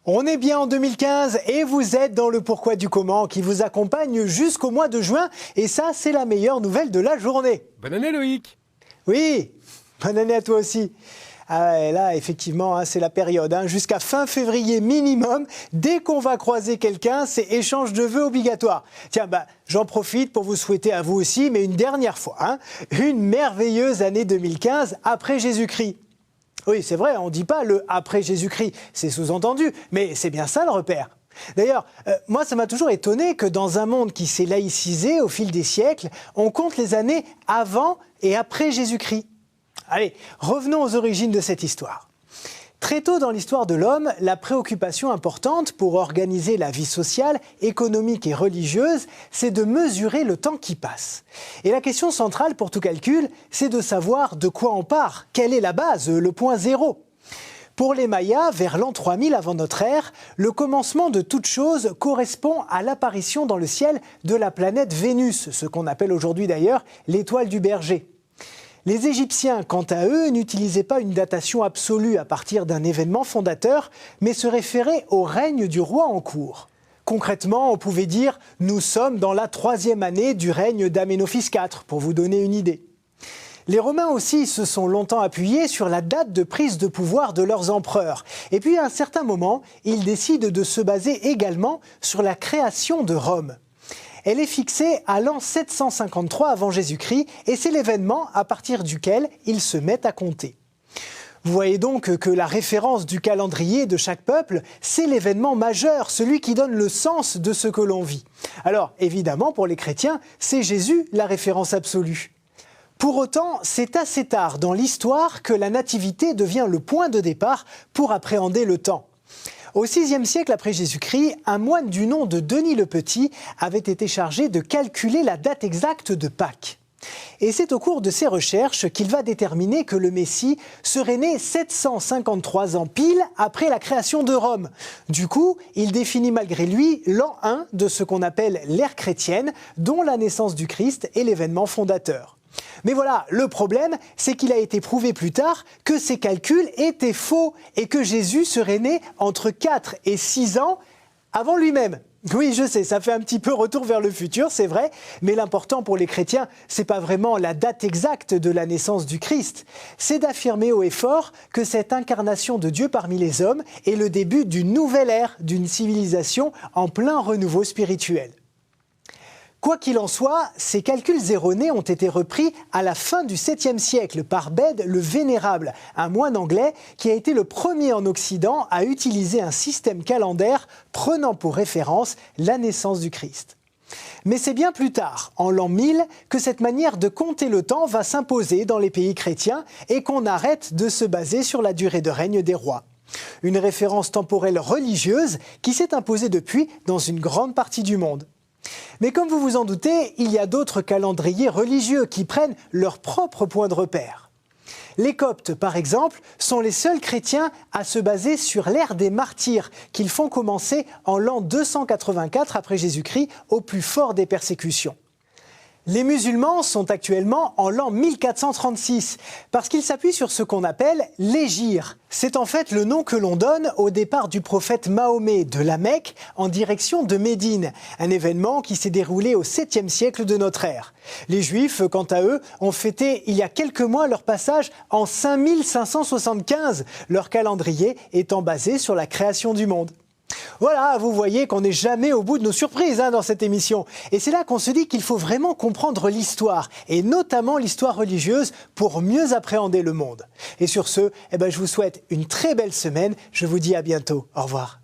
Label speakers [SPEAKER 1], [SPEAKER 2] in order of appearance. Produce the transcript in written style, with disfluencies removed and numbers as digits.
[SPEAKER 1] On est bien en 2015 et vous êtes dans le pourquoi du comment qui vous accompagne jusqu'au mois de juin. Et ça, c'est la meilleure nouvelle de la journée.
[SPEAKER 2] Bonne année Loïc.
[SPEAKER 1] Oui, bonne année à toi aussi. Et là, effectivement, c'est la période. Jusqu'à fin février minimum, dès qu'on va croiser quelqu'un, c'est échange de vœux obligatoire. Tiens, j'en profite pour vous souhaiter à vous aussi, mais une dernière fois, une merveilleuse année 2015 après Jésus-Christ. Oui, c'est vrai, on ne dit pas le « après Jésus-Christ », c'est sous-entendu, mais c'est bien ça le repère. D'ailleurs, moi, ça m'a toujours étonné que dans un monde qui s'est laïcisé au fil des siècles, on compte les années avant et après Jésus-Christ. Allez, revenons aux origines de cette histoire. Très tôt dans l'histoire de l'homme, la préoccupation importante pour organiser la vie sociale, économique et religieuse, c'est de mesurer le temps qui passe. Et la question centrale pour tout calcul, c'est de savoir de quoi on part, quelle est la base, le point zéro. Pour les Mayas, vers l'an 3000 avant notre ère, le commencement de toute chose correspond à l'apparition dans le ciel de la planète Vénus, ce qu'on appelle aujourd'hui d'ailleurs l'étoile du Berger. Les Égyptiens, quant à eux, n'utilisaient pas une datation absolue à partir d'un événement fondateur, mais se référaient au règne du roi en cours. Concrètement, on pouvait dire « nous sommes dans la 3e année du règne d'Amenophis IV », pour vous donner une idée. Les Romains aussi se sont longtemps appuyés sur la date de prise de pouvoir de leurs empereurs. Et puis à un certain moment, ils décident de se baser également sur la création de Rome. Elle est fixée à l'an 753 avant Jésus-Christ et c'est l'événement à partir duquel ils se mettent à compter. Vous voyez donc que la référence du calendrier de chaque peuple, c'est l'événement majeur, celui qui donne le sens de ce que l'on vit. Alors évidemment, pour les chrétiens, c'est Jésus la référence absolue. Pour autant, c'est assez tard dans l'histoire que la nativité devient le point de départ pour appréhender le temps. Au VIe siècle après Jésus-Christ, un moine du nom de Denis le Petit avait été chargé de calculer la date exacte de Pâques. Et c'est au cours de ses recherches qu'il va déterminer que le Messie serait né 753 ans pile après la création de Rome. Du coup, il définit malgré lui l'an 1 de ce qu'on appelle l'ère chrétienne, dont la naissance du Christ est l'événement fondateur. Mais voilà, le problème, c'est qu'il a été prouvé plus tard que ces calculs étaient faux et que Jésus serait né entre 4 et 6 ans avant lui-même. Oui, je sais, ça fait un petit peu retour vers le futur, c'est vrai, mais l'important pour les chrétiens, c'est pas vraiment la date exacte de la naissance du Christ. C'est d'affirmer haut et fort que cette incarnation de Dieu parmi les hommes est le début d'une nouvelle ère, d'une civilisation en plein renouveau spirituel. Quoi qu'il en soit, ces calculs erronés ont été repris à la fin du 7e siècle par Bède le Vénérable, un moine anglais qui a été le premier en Occident à utiliser un système calendaire prenant pour référence la naissance du Christ. Mais c'est bien plus tard, en l'an 1000, que cette manière de compter le temps va s'imposer dans les pays chrétiens et qu'on arrête de se baser sur la durée de règne des rois. Une référence temporelle religieuse qui s'est imposée depuis dans une grande partie du monde. Mais comme vous vous en doutez, il y a d'autres calendriers religieux qui prennent leur propre point de repère. Les Coptes, par exemple, sont les seuls chrétiens à se baser sur l'ère des martyrs, qu'ils font commencer en l'an 284 après Jésus-Christ, au plus fort des persécutions. Les musulmans sont actuellement en l'an 1436, parce qu'ils s'appuient sur ce qu'on appelle l'hégire. C'est en fait le nom que l'on donne au départ du prophète Mahomet de la Mecque en direction de Médine, un événement qui s'est déroulé au 7e siècle de notre ère. Les Juifs, quant à eux, ont fêté il y a quelques mois leur passage en 5575, leur calendrier étant basé sur la création du monde. Voilà, vous voyez qu'on n'est jamais au bout de nos surprises dans cette émission. Et c'est là qu'on se dit qu'il faut vraiment comprendre l'histoire, et notamment l'histoire religieuse, pour mieux appréhender le monde. Et sur ce, je vous souhaite une très belle semaine. Je vous dis à bientôt. Au revoir.